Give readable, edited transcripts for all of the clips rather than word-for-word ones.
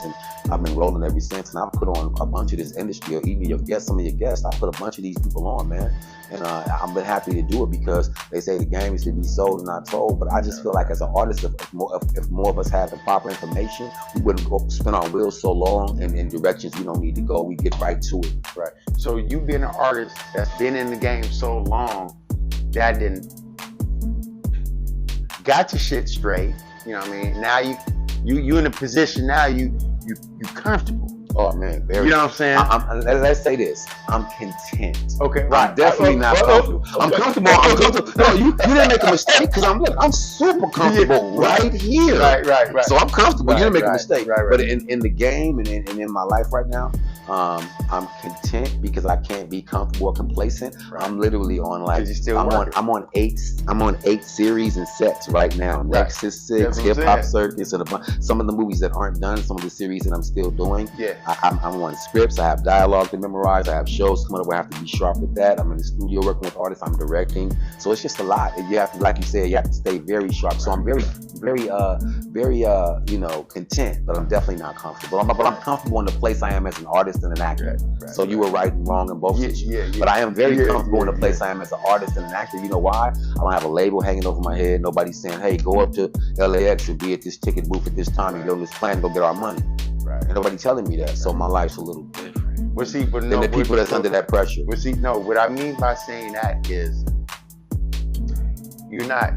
and I've been rolling ever since. And I've put on a bunch of this industry, or even some of your guests. I put a bunch of these people on, man. And I've been happy to do it because they say the game is to be sold and not told. But I just feel like as an artist, if more of us had the proper information, we wouldn't go spin our wheels so long in directions we don't need to go. We get right to it. Right. So you being an artist that's been in the game so long, that didn't got your shit straight. You know what I mean? Now you in a position now you comfortable. Oh man, very. You know what I'm saying? Let's say this: I'm content. Okay, right. I'm definitely not comfortable. Okay. I'm comfortable. I'm comfortable. No, you didn't make a mistake because I'm super comfortable right here. Right. So I'm comfortable. You didn't make a mistake. Right. But in the game and in my life right now, I'm content because I can't be comfortable or complacent. Right. I'm literally on like I'm on 8 series and sets right now. Right. Nexus 6, Hip Hop Circus, and some of the movies that aren't done. Some of the series that I'm still doing. Yeah. I'm on scripts. I have dialogue to memorize. I have shows coming up where I have to be sharp with that. I'm in the studio working with artists. I'm directing. So it's just a lot. You have to, like you said, you have to stay very sharp. So I'm very content, but I'm definitely not comfortable. But I'm comfortable in the place I am as an artist and an actor. So you were right and wrong in both situations. But I am very comfortable in the place I am as an artist and an actor. You know why? I don't have a label hanging over my head. Nobody's saying, hey, go up to LAX and be at this ticket booth at this time and get on this plane and go get our money. Right. And nobody telling me that, so my life's a little different. Well, see, but than the people that's under that pressure. Well, see, no, what I mean by saying that is you're not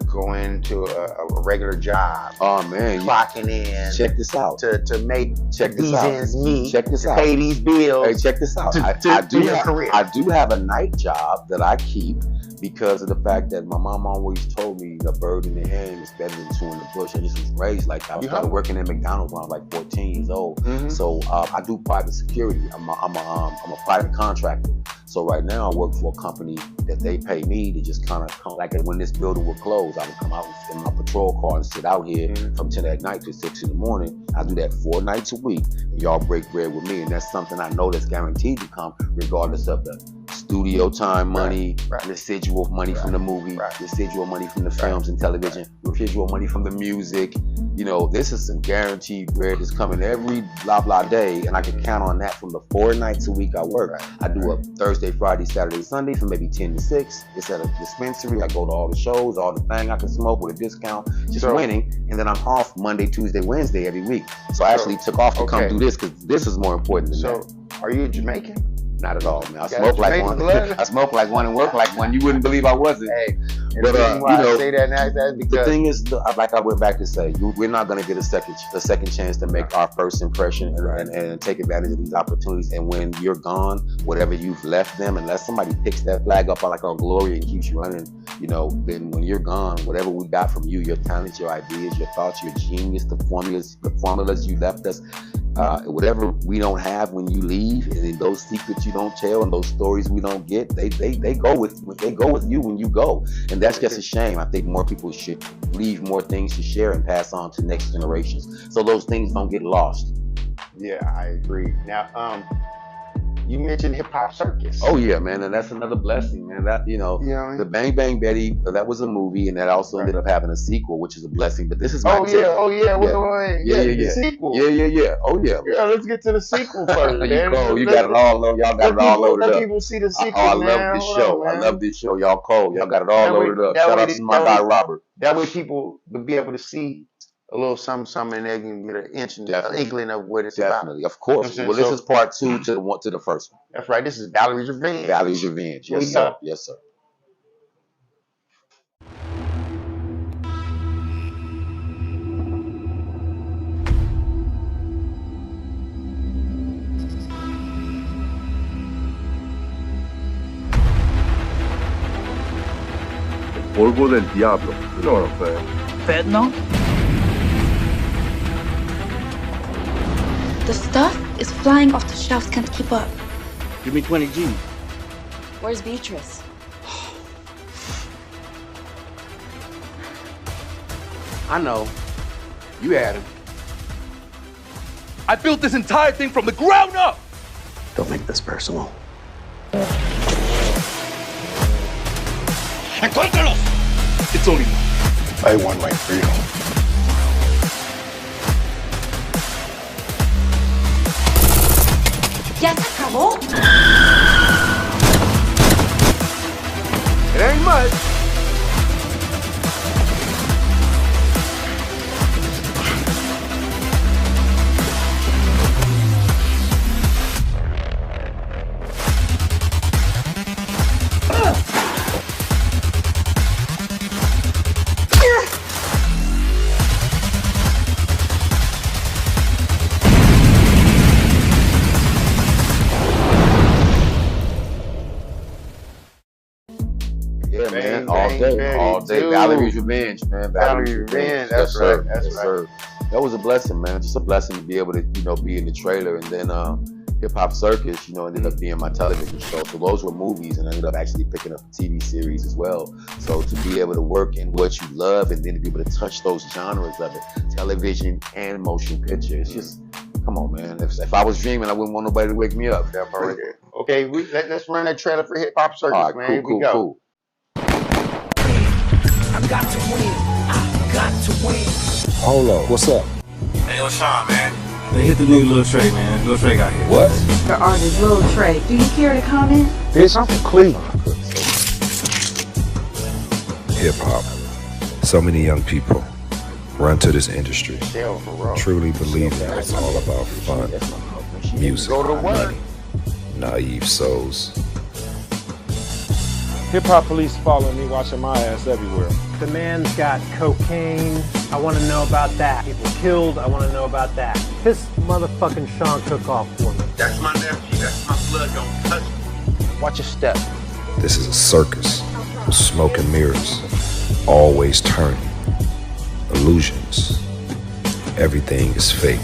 going to a regular job. Oh man, clocking in. Check this out. To make these ends meet. Check this out. Pay these bills. Hey, check this out. I do have a night job that I keep because of the fact that my mom always told me a bird in the hand is better than two in the bush. I just was raised like that. I started working at McDonald's when I was like 14 years old. Mm-hmm. So I do private security. I'm a private contractor. So right now I work for a company that they pay me to just kind of come, like when this building would close, I would come out in my patrol car and sit out here from 10 at night to 6 in the morning. I do that 4 nights a week, and y'all break bread with me, and that's something I know that's guaranteed to come regardless of the studio time money, residual money from the movie, residual money from the films and television, residual money from the music. You know, this is some guaranteed bread that's coming every blah day, and I can count on that from the 4 nights a week I work. I do a Thursday, Friday, Saturday, Sunday from maybe 10 to 6. It's at a dispensary. I go to all the shows, all the thing I can smoke with a discount, just winning. And then I'm off Monday, Tuesday, Wednesday every week. So I actually took off to come do this because this is more important than that. So are you Jamaican? Not at all, man. I smoke like one. I smoke like one and work like one. You wouldn't believe I wasn't. Hey, but I say that now, that's because the thing is, like I went back to say, we're not going to get a second chance to make our first impression and take advantage of these opportunities. And when you're gone, whatever you've left them, unless somebody picks that flag up like on glory and keeps you running, then when you're gone, whatever we got from you, your talents, your ideas, your thoughts, your genius, the formulas you left us. Whatever we don't have when you leave, and those secrets you don't tell, and those stories we don't get, they go with you when you go, and that's just a shame. I think more people should leave more things to share and pass on to next generations, so those things don't get lost. Yeah, I agree. Now, you mentioned Hip Hop Circus. Oh yeah, man, and that's another blessing, man. That the Bang Bang Betty, that was a movie, and that also ended up having a sequel, which is a blessing. But this is my the sequel. Yeah. Oh yeah. Yeah, let's get to the sequel first. You got it all loaded. Y'all got it all loaded up. Let people see the sequel. I love this show. I love this show. Y'all cold. Y'all got it all loaded up. Shout out to my guy Robert. That way people will be able to see a little something, and they can get an inkling of what it's about. Definitely, of course. Well, this is part 2 to the first one. That's right. This is Valerie's Revenge. Valerie's Revenge. Yes, sir. Yes, sir. Polvo del Diablo. You know what I'm saying? Fentanyl? The stuff is flying off the shelves, can't keep up. Give me 20 G. Where's Beatrice? I know. You had him. I built this entire thing from the ground up! Don't make this personal. Encuéntralos! It's only one. I want my freedom. Ya se acabó. It ain't much. Yeah, man, all day. Valerie's Revenge, man. Valerie's Revenge. That's right. That's right. Sir. That was a blessing, man. Just a blessing to be able to, be in the trailer. And then Hip Hop Circus, ended up being my television show. So those were movies, and I ended up actually picking up a TV series as well. So to be able to work in what you love, and then to be able to touch those genres of it, television and motion picture, it's just, come on, man. If I was dreaming, I wouldn't want nobody to wake me up. Okay, let's run that trailer for Hip Hop Circus, all right, man. Cool. I got to win. I got to win. Hold on. What's up? Hey, yo, Sean, man. They hit the new Lil Trey, man. Lil Trey got hit. What? The artist Lil Trey. Do you care to comment? Bitch, I'm from Cleveland. Hip hop. So many young people run to this industry. Truly believe that it's all about fun, music, money, naive souls. Hip-hop police follow me, watching my ass everywhere. The man's got cocaine. I want to know about that. People killed. I want to know about that. This motherfucking Sean took off for me. That's my nephew. That's my blood. Don't touch me. Watch your step. This is a circus with smoke and mirrors, always turning. Illusions. Everything is fake,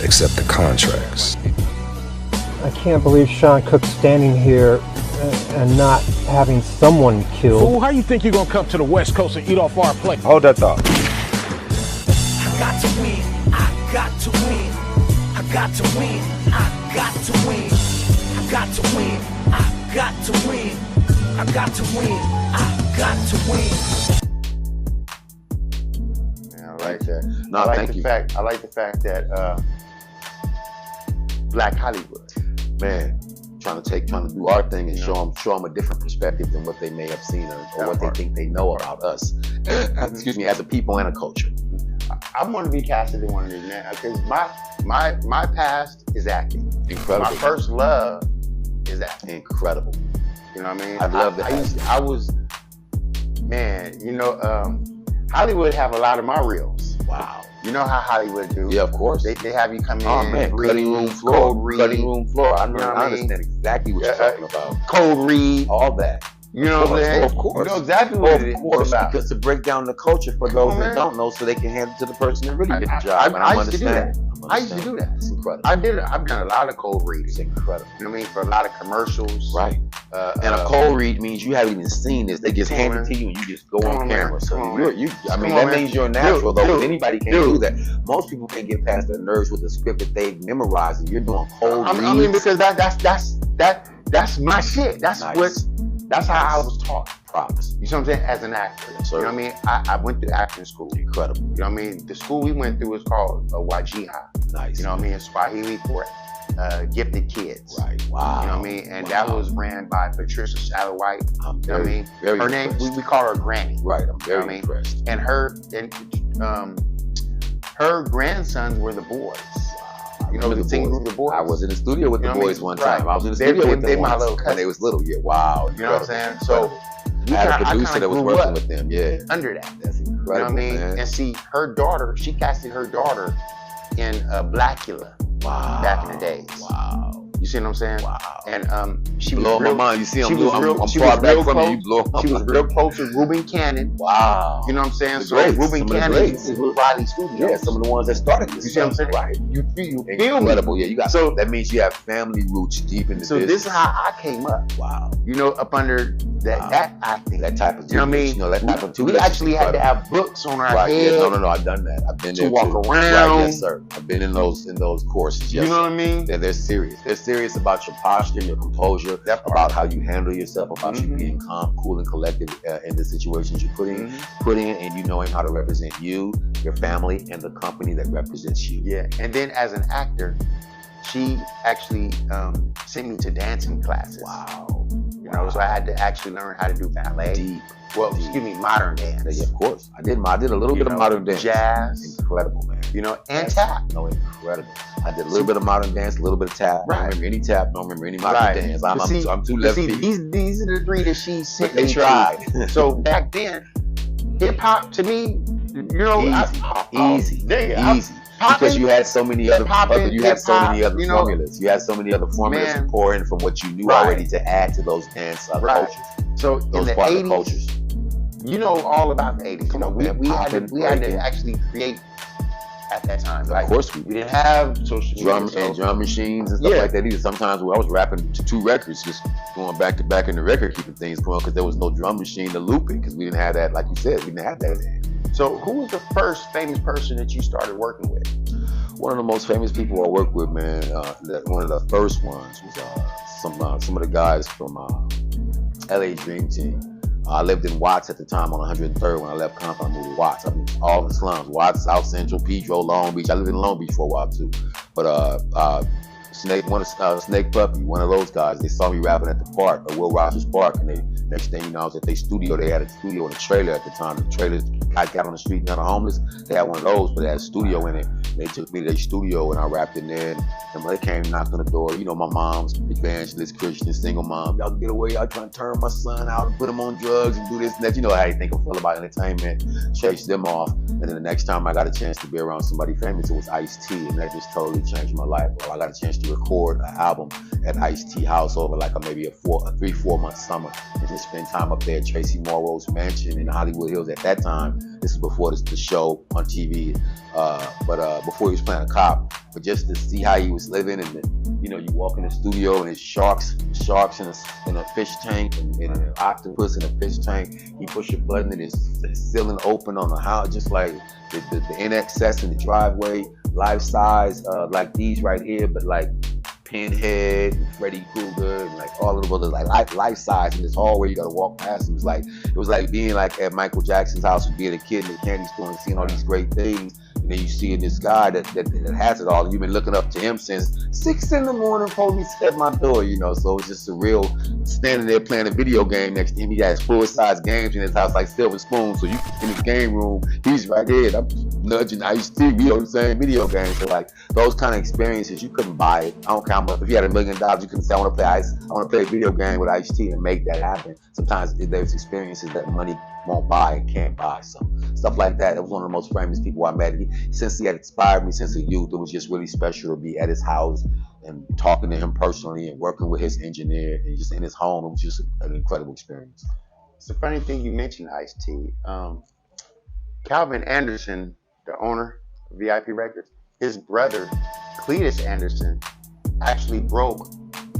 except the contracts. I can't believe Sean Cook's standing here and not having someone killed. Fool, how you think you're gonna come to the West Coast and eat off our plate? Hold that thought. I got to win. I got to win. I got to win. I got to win. I got to win. I got to win. I got to win. I got to win. Yeah, I like that. No, I like thank the you. fact. I like the fact that Black Hollywood, Man, trying to do our thing and show them a different perspective than what they may have seen or what they think they know about us. Excuse me, as a people and a culture. I want to be casted in one of these, man, because my past is acting. Incredible. My first love is acting. Incredible. You know what I mean? I love that. Hollywood have a lot of my reels. Wow. You know how Hollywood do. Yeah, of course. They have you come in. Oh man, read, cutting room floor. code read. Cutting room floor. I You know what I mean? understand exactly what you're talking about. Code read. All that. You know what I'm saying? Of course. You know exactly what it is. Of course, about. because to break down the culture for those on, that man. don't know, so they can hand it to the person that really did the job. I And I'm used to do that. understanding. I used to do that. It's incredible. I've done a lot of code reading. It's incredible. You know what I mean? For a lot of commercials. Right. And a cold read means you haven't even seen this. They just hand it to you and you just go on camera. So that means you're natural though. Anybody can do that. Most people can't get past their nerves with a script that they've memorized, and you're doing cold reads. I mean, because that's my shit. That's Nice. that's how I was taught. Props. You see what I'm saying? As an actor. Yes, sir. You know what I mean? I went to acting school. Incredible. You know what I mean? The school we went through was called Wajiha. Nice. You know what I mean? It's Swahili for gifted kids. Right. Wow. You know what I mean? And that was ran by Patricia Satterwhite. I'm You know what I mean? very Her name, impressed. we call her Granny. Right. I'm very You know what I mean? impressed. And her grandsons were the boys. You know, Remember the singing group, the boys. I was in the studio with You the know what I boys mean? one Right. time. I was in the They- studio they- with they them my once little when they was little. Yeah. Wow. You know what I'm saying? Incredible. So I had a I producer kinda that was grew working up with them. Yeah. under that. That's incredible, You know what I mean? man. And see, her daughter, she casted her daughter in Blackula Wow. back in the days. Wow. You see what I'm saying? Wow. And she Blow was my real, mind. You see, she I'm was real, I'm she far was back real from close. you. You blow my She was mind. real close to Reuben Cannon. Wow. You know what I'm saying? The So greats, Reuben some of the Cannon greats. is with Riley Studios. Yeah, some of the ones that started this. You see what I'm saying? Right. You feel me? Incredible. Yeah, you got. So- that means you have family roots deep in the So business. this is how I came up. Wow. You know, up under that acting. That type of. You know what I mean? You know, that type of. We actually had to have books on our Right. head. Yeah. No. I've done that. I've been To there walk too. around. Right. Yes, sir. I've been in those courses. Yes. You know what I mean? They're serious. They're serious about your posture, your composure, about how you handle yourself, about you being calm, cool, and collected in the situations you're putting in, and you knowing how to represent you, your family, and the company that represents you. Yeah. And then as an actor, she actually sent me to dancing classes. Wow. You know, so I had to actually learn how to do ballet. Excuse me, modern dance. Yeah, of course. I did a little bit of modern dance. Jazz. Incredible, man. You know, and tap. No, incredible. I did a little bit of modern dance, a little bit of tap. Right. I don't remember any tap, don't remember any modern dance. I'm too left feet. These are the three that she sent me. They tried. So back then, hip hop to me, you know, easy. Because you had so many other formulas. You had so many other formulas to pour in from what you knew already to add to those dance cultures. So those in the part 80s, of the cultures. you know all about the 80s. You know, we had to actually create at that time. Like, of course we didn't have social media. Drum machines and stuff like that either. Sometimes I was rapping to 2 records, just going back to back in the record, keeping things going, because there was no drum machine to loop it, because we didn't have that, like you said, we didn't have that. So who was the first famous person that you started working with? One of the most famous people I worked with, man, one of the first ones was some of the guys from LA Dream Team. I lived in Watts at the time on 103rd. When I left Compton, I moved to Watts. I moved all in the slums. Watts, South Central, Pedro, Long Beach. I lived in Long Beach for a while too. But Snake Puppy, one of those guys, they saw me rapping at the park, at Will Rogers Park, and next thing you know, I was at their studio. They had a studio in a trailer at the time. The trailers I got on the street, none of homeless. They had one of those, but they had a studio in it. They took me to their studio and I rapped in there. And when they came and knocked on the door, you know, my mom's evangelist, Christian, single mom. Y'all get away, y'all trying to turn my son out and put him on drugs and do this and that. You know how you think I feel about entertainment. Chase them off. And then the next time I got a chance to be around somebody famous, it was Ice-T, and that just totally changed my life. Well, I got a chance to record an album at Ice-T house over like maybe a 3-4 month summer and just spend time up there at Tracy Morrow's mansion in Hollywood Hills at that time. This is before the show on TV, but before he was playing a cop. But just to see how he was living, and then, you know, you walk in the studio and it's sharks in a fish tank and an octopus in a fish tank. He push a button and it's the ceiling open on the house, just like the NXS in the driveway, life size, like these right here, but like Pinhead and Freddy Krueger and like all of the brothers, like life size in this hallway. You gotta walk past them. It was like being like at Michael Jackson's house, being a kid in the candy store and seeing all these great things. And then you see this guy that has it all. You've been looking up to him since 6 a.m. police at my door, you know. So it's just surreal standing there playing a video game next to him. He has full-size games in his house like Silver Spoon. So you in his game room, he's right there. I'm nudging Ice-T, you know what I'm saying? Video games. So like those kind of experiences, you couldn't buy it. I don't care how much. If you had $1 million, you couldn't say, I want to play a video game with Ice-T and make that happen. Sometimes there's experiences that money won't buy and can't buy. So stuff like that. That was one of the most famous people I met. Since he had inspired me since a youth, it was just really special to be at his house and talking to him personally and working with his engineer and just in his home. It was just an incredible experience. It's a funny thing you mentioned Ice-T. Calvin Anderson, the owner of VIP Records, his brother, Cletus Anderson, actually broke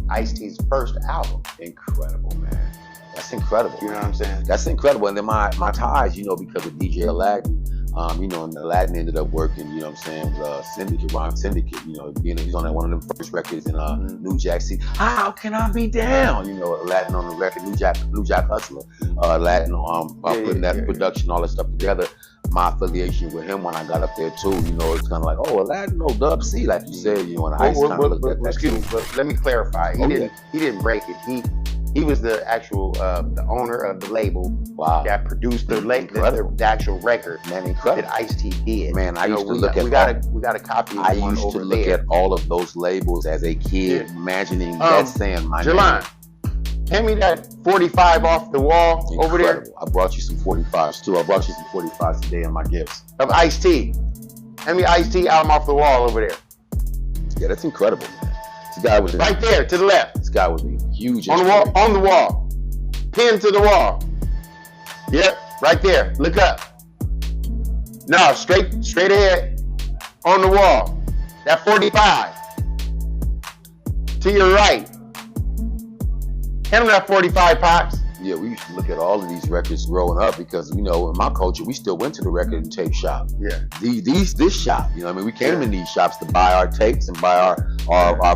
Ice-T's first album. Incredible, man. That's incredible. You know what I'm saying? That's incredible. And then my ties, you know, because of DJ Aladdin, you know, and Aladdin ended up working, you know what I'm saying, with Syndicate, Rhyme Syndicate, you know, he's on one of them first records in New Jack City. How can I be down? You know, Aladdin on the record, New Jack Hustler. Aladdin putting that production, all that stuff together. My affiliation with him when I got up there too, you know, it's kind of like, oh, Aladdin, no Dub C, like you said, you know, and I kind of looked at that. Excuse me, but let me clarify. He didn't break it. He was the actual the owner of the label that produced the actual record. Man, incredible. That Ice-T did. Man, I used to look at we got a copy. I used to look at all of those labels as a kid, imagining that saying my name. Hand me that 45 off the wall over there. I brought you some 45s too. I brought you some 45s today in my gifts. Of Ice-T. Hand me Ice-T album off the wall over there. Yeah, that's incredible, man. This guy was right there to the left. This guy was a huge on the wall. Pinned to the wall. Yep, right there. Look up. No, straight ahead. On the wall. That 45. To your right. Hand him that 45, Pops. Yeah, we used to look at all of these records growing up because, you know, in my culture, we still went to the record and tape shop. Yeah. This shop, you know what I mean? We came in these shops to buy our tapes and buy our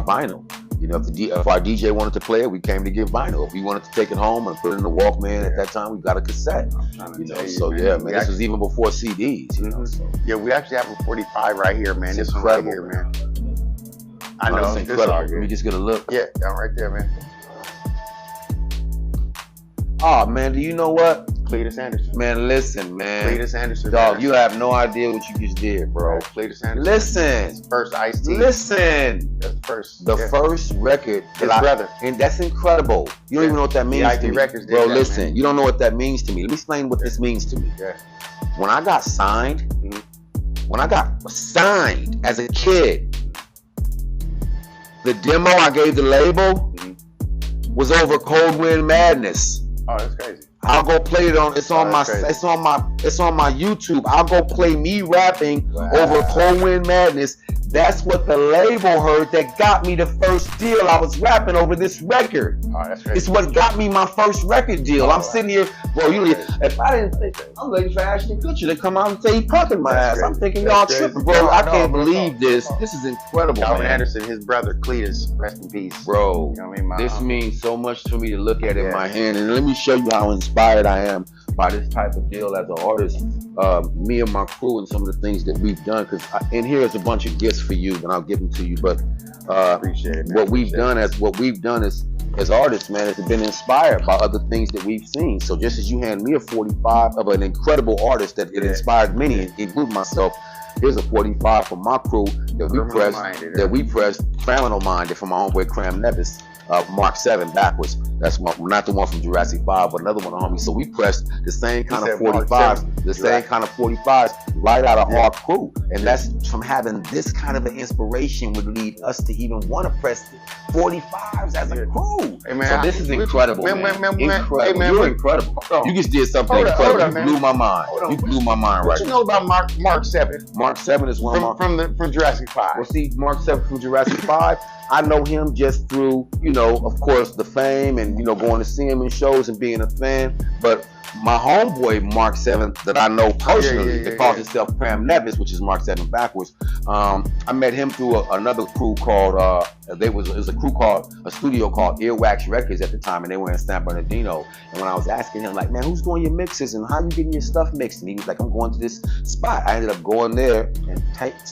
vinyl. You know, if our DJ wanted to play it, we came to get vinyl. If we wanted to take it home and put it in the Walkman at that time, we got a cassette. You know, so yeah, man, this was even before CDs, you know. So. Yeah, we actually have a 45 right here, man. This one right here, man. I know. That's incredible. Let me just get a look. Yeah, down right there, man. Oh man, do you know what? Cletus Anderson. Man, listen, man. Cletus Anderson. Dog, man. you have no idea what you just did, bro. Right, Cletus Anderson. Listen. First Ice-T. Listen. That's the first. The first record. His brother. And that's incredible. You don't even know what that means to me. Records did Bro, that, listen. man. You don't know what that means to me. Let me explain what this means to me. Yeah. When I got signed, as a kid, the demo I gave the label was over Cold Wind Madness. Oh, that's crazy. I'll go play it on. It's on my YouTube. I'll go play me rapping over Cold Wind Madness. That's what the label heard that got me the first deal. I was rapping over this record. Oh, that's crazy. It's what got me my first record deal. I'm sitting here, bro. If I didn't think I'm ready for Ashton Kutcher to come out and say he punking my ass, I'm thinking y'all tripping, bro. I can't believe this. This is incredible, Calvin man. Anderson, his brother Cletus, rest in peace, bro. You know what I mean? This means so much to me to look at in my hand, and let me show you how inspired I am by this type of deal as an artist. Me and my crew and some of the things that we've done. And here's a bunch of gifts for you, and I'll give them to you. But appreciate it, man. What we've done as artists, man, has been inspired by other things that we've seen. So just as you hand me a 45 of an incredible artist that it inspired many, including myself, here's a 45 from my crew that we pressed, Criminal Minded from my homeboy Cram Nevis. Mark 7 backwards. That's not the one from Jurassic 5, but another one, homie. So we pressed the same kind of 45s, right out of our crew. And that's from having this kind of an inspiration would lead us to even want to press 45s as a crew. Hey, man, so this is incredible, man. Incredible. Hey, man, You're incredible. You just did something incredible. You blew my mind. You blew my mind right now. What you know about Mark 7? Mark 7 is one from Jurassic 5. Well, see, Mark 7 from Jurassic 5, I know him just through, of course, the fame and, going to see him in shows and being a fan. But my homeboy, Mark 7, that I know personally, that calls himself Cram Nevis, which is Mark 7 backwards, I met him through another crew called, it was a studio called Earwax Records at the time, and they were in San Bernardino. And when I was asking him, like, man, who's doing your mixes and how you getting your stuff mixed? And he was like, I'm going to this spot. I ended up going there and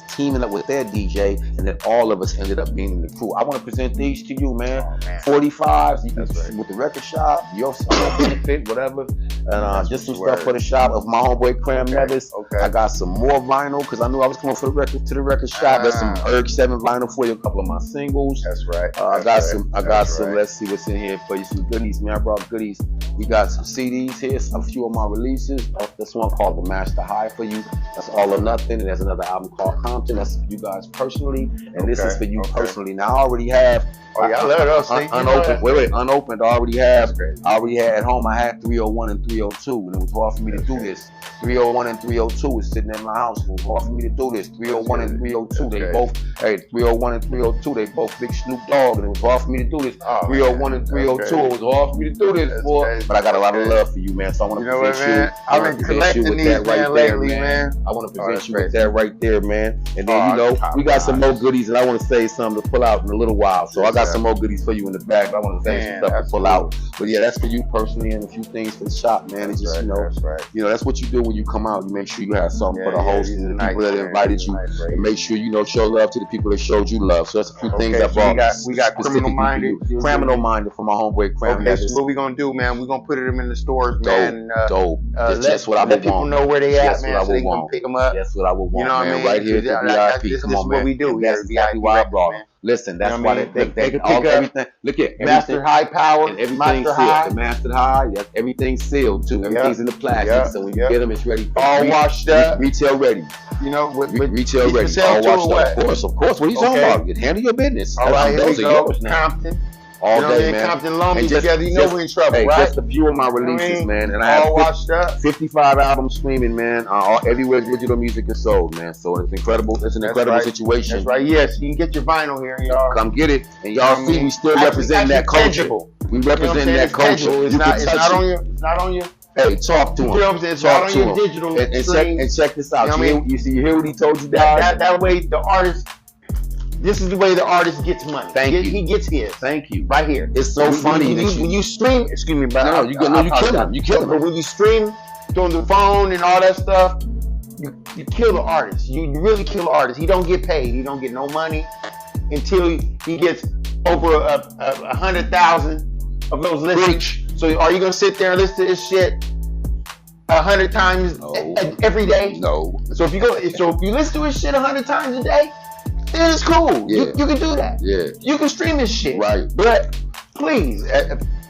teaming up with their DJ, and then all of us ended up being in the crew. I want to present these to you, man. 45s, you can, with the record shop, your benefit, whatever. And just some stuff for the shop of my homeboy Cram Nevis. I got some more vinyl because I knew I was coming to the record shop. There's some URG7 vinyl for you, a couple of my singles. That's right. I got some. Let's see what's in here for you. Some goodies, man. I brought goodies. We got some CDs here. A few of my releases. This one called The Master High for you. That's All or Nothing. And there's another album called Compton. That's for you guys personally. And this is for you personally. Now I already have. Oh yeah, I love those. Unopened. Wait, unopened. I already had at home. I had 301 and 302, and it was hard for me to do this. 301 and 302 was sitting in my house. It was hard for me to do this. 301 and 302, they both. 301 and 302, they both big Snoop Dogg, and it was hard for me to do this. 301 and 302, it was hard for me to do this, boy. But I got a lot of love for you, man. So I want to present you. I've been collecting these right lately, man. I want to present you with that right there, man. And then we got some more goodies, and I want to say something to pull out in a little while. So I got some more goodies for you in the back. I want to say some stuff to pull out. But yeah, that's for you personally, and a few things for the shop, man. It's just that's what you do when you come out. You make sure you have something for the host and the people that invited you, and make sure you show love to the people that showed you love. So that's a few things I brought. We got Criminal Minded from my homeboy Cram Nevis. What we gonna do, man? We gonna put them in the stores, man. Dope. That's what I would want. Let people know where they at, man, so they can pick them up. That's what I would want, man. Right here at the VIP. Come on, man. This is what we do. That's exactly why I brought it. Listen, that's why they can pick everything. Look at Master High Power and everything's sealed. The Master High, everything's sealed too. Everything's in the plastic, so when you get them, it's ready. All washed up, retail ready. Retail ready. All washed up. Of course. What are you talking about? Handle your business. All right, here we go. Compton. All day, man. Compton, Long Beach together, we're in trouble, right? Just a few of my releases, man. And I have washed up. 55 albums streaming, man. Everywhere digital music is sold, man. So it's incredible. It's an incredible situation. That's right. Yes, you can get your vinyl here, y'all. Come get it. And y'all see we still represent that culture. We represent that culture. It's not on you. Hey, talk to him. It's not on your digital and check this out. You hear what he told you, dog? That way the artist. This is the way the artist gets money. He gets his. Thank you. Right here. It's so funny. When you stream, excuse me, but no, you kill him. You kill him. But when you stream on the phone and all that stuff, you kill the artist. You really kill the artist. He don't get paid. He don't get no money. until he gets over 100,000 of those listens. So are you gonna sit there and listen to this shit 100 times every day? No. So if you listen to his shit 100 times a day, then it's cool. Yeah. You can do that. Yeah. You can stream this shit. Right. But please,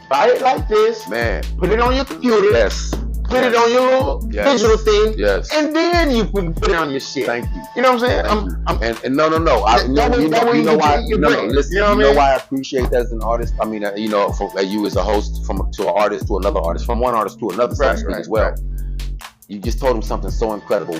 buy it like this. Man. Put it on your computer. Yes. Put it on your little digital thing. Yes. And then you can put it on your shit. Thank you. You know what I'm saying? And no. You know why I appreciate that as an artist. I mean, from you as a host, to an artist to another artist, from one artist to another, so to speak, as well. You just told them something so incredible.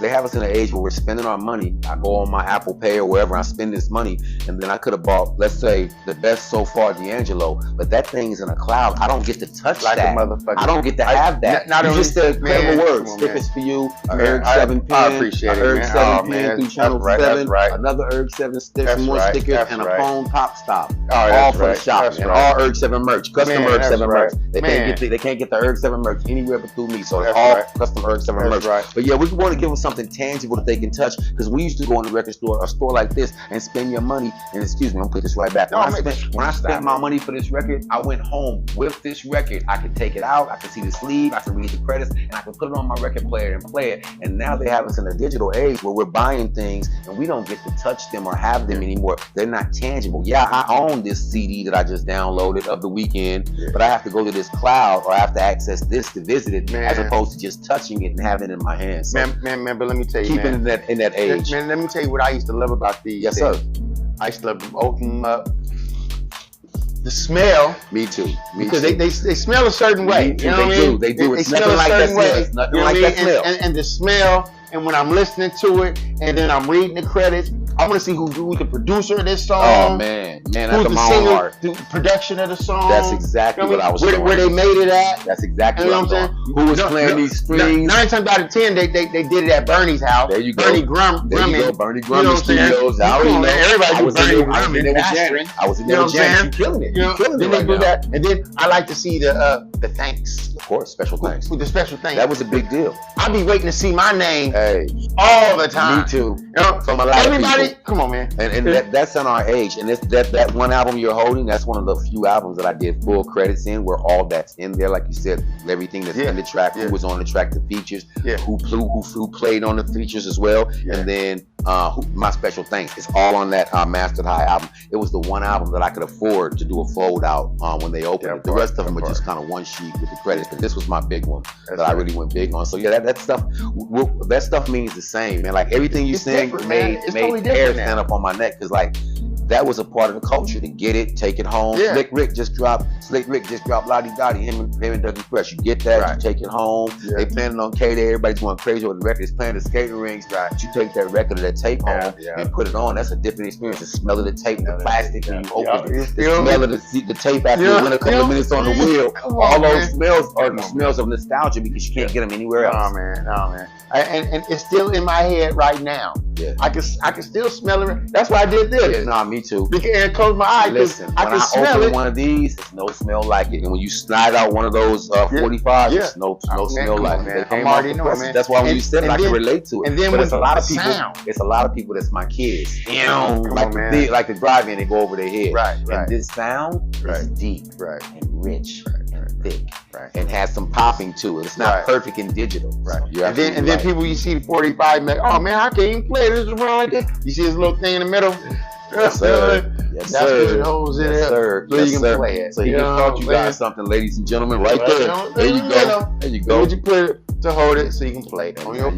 They have us in an age where we're spending our money. I go on my Apple Pay or wherever, I spend this money, and then I could have bought, let's say, the best so far D'Angelo, but that thing's in a cloud. I don't get to touch like that. A motherfucker. I don't get to have that. You just said incredible words. Stickers for you. URG7 pin. I appreciate it, man. URG7 pin through Channel 7. Another URG7 sticker, more stickers, and a phone pop stop. All for the shop, man. All URG7 merch, custom URG7 merch. They can't get the URG7 merch anywhere but through me. So it's all custom URG7 merch. But yeah, we want to give them something tangible that they can touch, because we used to go in the record store, a store like this, and spend your money. And excuse me, I'm gonna put this right back. When I spent my money for this record, I went home with this record. I could take it out, I could see the sleeve, I could read the credits, and I could put it on my record player and play it. And now they have us in a digital age where we're buying things and we don't get to touch them or have them anymore. They're not tangible. Yeah, I own this CD that I just downloaded of The Weeknd, but I have to go to this cloud, or I have to access this to visit it, as opposed to just touching it and having it in my hands. So man, but let me tell you, keeping in that age. Man, let me tell you what I used to love about these. Yes, sir. I used to love them, open them up. The smell. Me too. Because they smell a certain way. You know what I mean? They do. It's nothing like that smell. It's nothing like that smell. And the smell, and when I'm listening to it, and then I'm reading the credits, I want to see who's the producer of this song. Oh man, that's my own heart. The production of the song. That's exactly what I was doing. Where they made it at. That's exactly what I'm saying. Who was playing these strings? 9 times out of 10, they did it at Bernie's house. There you go. Bernie Grumman. There you go. Bernie Grumman Studios. Everybody was Bernie Grumman mastering. I was in there with Jan. You killing it. You killing it right now. And then I like to see the thanks. Of course, special thanks. With the special thanks. That was a big deal. I be waiting to see my name all the time. Me too. From a lot of people. Come on, man. And that's on our age. And that one album you're holding, that's one of the few albums that I did full credits in, where all that's in there. Like you said, everything that's in the track, who was on the track, the features, who played on the features as well. And then my special thanks. It's all on that Mastered High album. It was the one album that I could afford to do a fold out when they opened it. The rest of them were just kind of one sheet with the credits, but this was my big one that I really went big on. So yeah, that stuff means the same, man. Like everything you sing made hair stand up on my neck, because like that was a part of the culture, to get it, take it home. Slick Rick just dropped Lottie Dottie, him and Dougie Fresh. You get that, you take it home. They planning on K-Day, everybody's going crazy over the record. It's playing the skating rings. You take that record or that tape home and put it on. That's a different experience. The smell of the tape, the plastic, when you open it, the smell of the tape after you went a couple of minutes on the wheel. All those smells are the smells of nostalgia, because you can't get them anywhere else. Oh man. And it's still in my head right now. I can still smell it. That's why I did this. Nah, me too. Because I closed my eyes. Listen, I when can I smell open it. one of these, it's no smell like it. And when you slide out one of those 45s, it's no smell like it. They came off the presses. That's why when you said it, I can relate to it. And then but when it's a lot of people. It's a lot of people that's my kids. Like the drive-in, they go over their head. And this sound is deep and rich and thick and has some popping to it. It's not perfect in digital. And then people, you see the 45, like, oh man, I can't even play this around like this. You see this little thing in the middle? Yes, sir. Yes, That's sir. what it holds in there. Sir. So you can play it. So you taught you guys something, ladies and gentlemen, right there. There you go. There you go. Where'd you put it to hold it so you can play it on your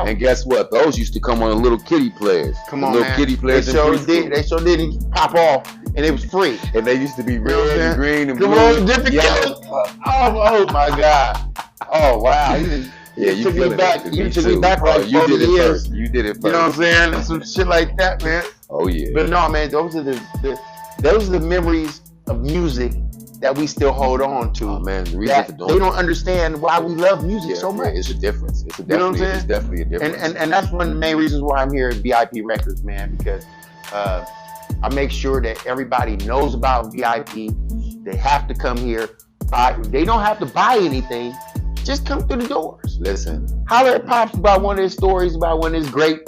And guess what? Those used to come on the little kitty players. Come on, little man. kitty players. They sure didn't pop off, and it was free. And they used to be red and green and blue. Come on, different colors. Oh my God. Oh wow. You took me back. You took me back like 40 years. You did it first. You know what I'm saying? Some shit like that, man. Oh yeah. But no, man, those are the memories of music that we still hold on to. Oh man, the reason for doing they don't understand why we love music so much. It's a difference. You know what I'm saying? It's definitely a difference. And that's one of the main reasons why I'm here at VIP Records, man, because I make sure that everybody knows about VIP. They have to come here. They don't have to buy anything. Just come through the doors. Listen. Holler at Pops about one of his stories, about one of his great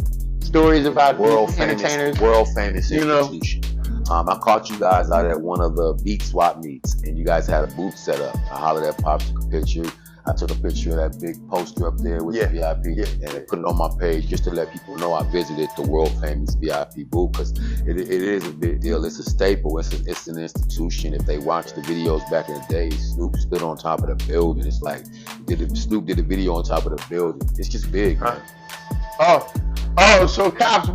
stories about world entertainers. famous institution. I caught you guys out at one of the beat swap meets, and you guys had a booth set up. I hollered at Pops, took a picture. I took a picture of that big poster up there with the VIP, and I put it on my page just to let people know I visited the world famous VIP booth, because it is a big deal. It's a staple. It's an institution. If they watch the videos back in the day, Snoop stood on top of the building. It's like Snoop did a video on top of the building. It's just big, man. So Cops,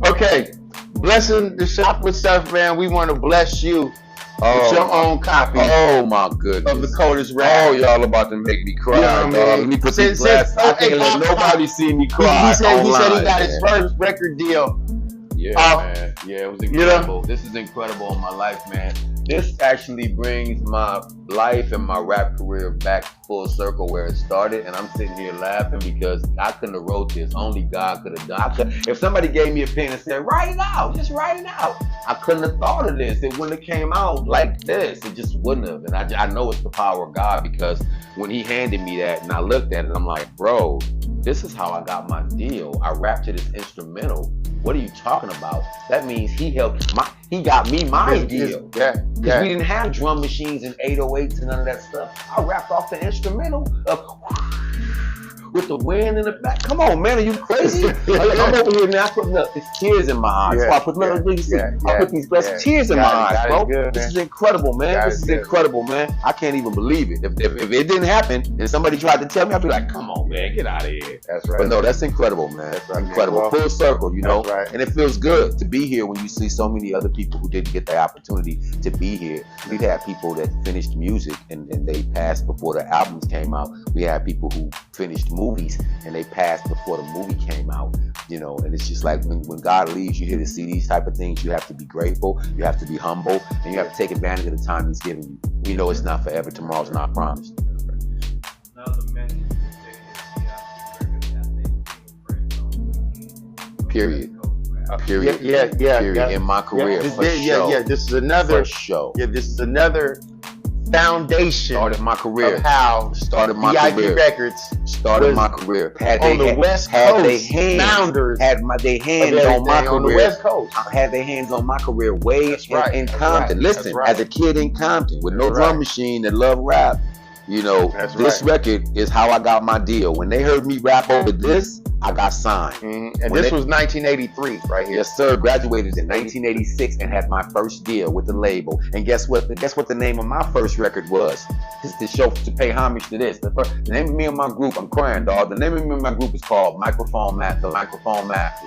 okay. Blessing the shop with stuff, man. We want to bless you with your own copy. Oh my goodness. Of the coldest rap. Oh, y'all about to make me cry. You know what I mean? Let me put these glasses. I can't let nobody see me cry. He said he got his first record deal. Yeah, man. Yeah, it was incredible. You know? This is incredible in my life, man. This actually brings my life and my rap career back full circle where it started, and I'm sitting here laughing because I couldn't have wrote this. Only God could have done it. If somebody gave me a pen and said, write it out, just write it out, I couldn't have thought of this. It wouldn't have came out like this. It just wouldn't have. And I know it's the power of God, because when he handed me that and I looked at it, I'm like, bro, this is how I got my deal. I rapped to this instrumental. What are you talking about? That means he got me my deal. Because we didn't have drum machines and 808s and none of that stuff. I rapped off the instrumental of with the wind in the back. Come on, man, are you crazy? I'm over here now. I put these tears in my eyes. I put these blessed tears in my eyes, bro. This is incredible, man. This is incredible, man. I can't even believe it. If it didn't happen and somebody tried to tell me, I'd be like, come on, man, get out of here. That's right. But no, that's incredible, man. That's right, incredible. Man. Well, full circle, you know. Right. And it feels good to be here when you see so many other people who didn't get the opportunity to be here. We've had people that finished music and they passed before the albums came out. We had people who finished movies and they passed before the movie came out, you know. And it's just like when God leaves you here to see these type of things, you have to be grateful, you have to be humble, and you have to take advantage of the time he's giving you. We know it's not forever. Tomorrow's not promised. Period. Period. Period. In my career, This is another show. Yeah, this is another foundation. Started my career. Of how started my career. Records started my career. On the West Coast, founders had their hands on my career. On the West Coast, had their hands on my career way in Compton. Listen, as a kid in Compton with no drum machine that loved rap, you know, this record is how I got my deal. When they heard me rap over this, I got signed. Mm-hmm. And this was 1983 right here. Yes, sir. Graduated in 1986 and had my first deal with the label. And guess what? Guess what the name of my first record was? To show, to pay homage to this. The name of me and my group, I'm crying, dog. The name of me and my group is called Microphone Map, the Microphone Map.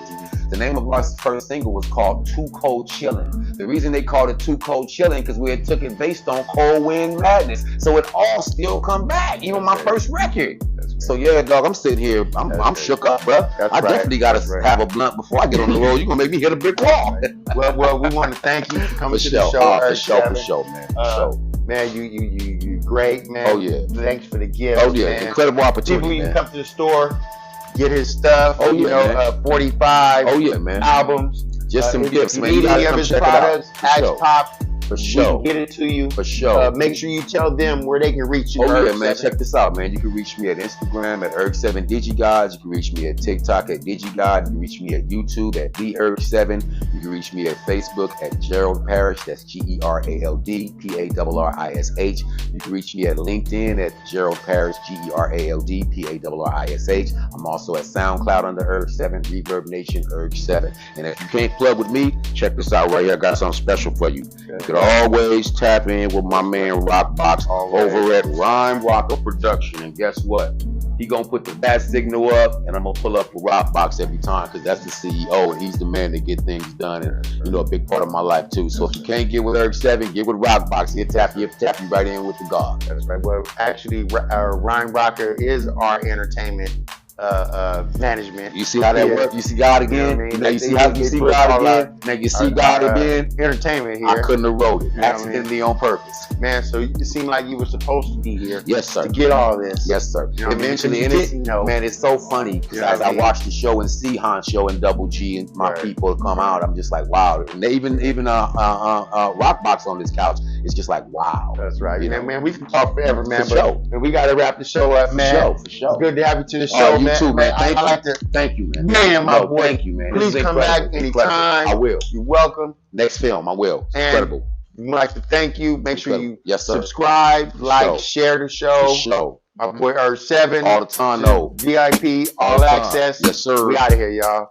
The name of our first single was called Too Cold Chillin'. The reason they called it Too Cold Chillin' because we had took it based on Cold Wind Madness. So it all still come back, even my first record. So yeah, dog, I'm sitting here, I'm shook up, bro. I definitely gotta have a blunt before I get on the road. You're gonna make me hit a big wall. well, we want to thank you for coming to the show. For sure, man. Man, you great, man. Oh yeah. Thanks for the gift. Oh yeah, man. incredible opportunity. People can come to the store, get his stuff. Oh yeah, 45. Oh yeah, man. Albums. Just some gifts, man. You gotta come check products, it out. Pop. For sure. We can get it to you. For sure. Make sure you tell them where they can reach you. Oh yeah, man. Check this out, man. You can reach me at Instagram at URG7 DigiGod. You can reach me at TikTok at DigiGod. You can reach me at YouTube at TheURG7. You can reach me at Facebook at Gerald Parrish. That's Gerald Parrish. You can reach me at LinkedIn at Gerald Parrish, Gerald Parrish. I'm also at SoundCloud under URG7, Reverbnation URG7. And if you can't plug with me, check this out right here. I got something special for you. You can always tap in with my man Rockbox over at Rhyme Rocker Production. And guess what? He gonna put the bat signal up, and I'm gonna pull up with Rockbox every time because that's the CEO and he's the man to get things done. And you know, a big part of my life too. So if you can't get with URG7, get with Rockbox. He'll tap you right in with the God. That's right. Well, actually, Rhyme Rocker is our entertainment management. You see how that works? You see God again? You know what I mean? Now you see how you see God again? Now you see God again? Entertainment here. I couldn't have wrote it. Accidentally on purpose. Man, so you seem like you were supposed to be here. Yes, sir. To get all this. Yes, sir. You know eventually, man, it's so funny because as I watch the show and see Honcho and Double G and my people come out, I'm just like, wow. And they even Rockbox on this couch is just like, wow. That's right. You know, man, we can talk forever, man. But we got to wrap the show up, man. For sure. Good to have you to the show, man. too, man. Thank you, man. Man, my boy. Thank you, man. Please come back anytime. I will. You're welcome. Next film, I will. It's incredible. We'd like to thank you. Make sure you subscribe, share the show. My boy URG7. All the time, no. VIP, all access. Yes, sir. We out of here, y'all.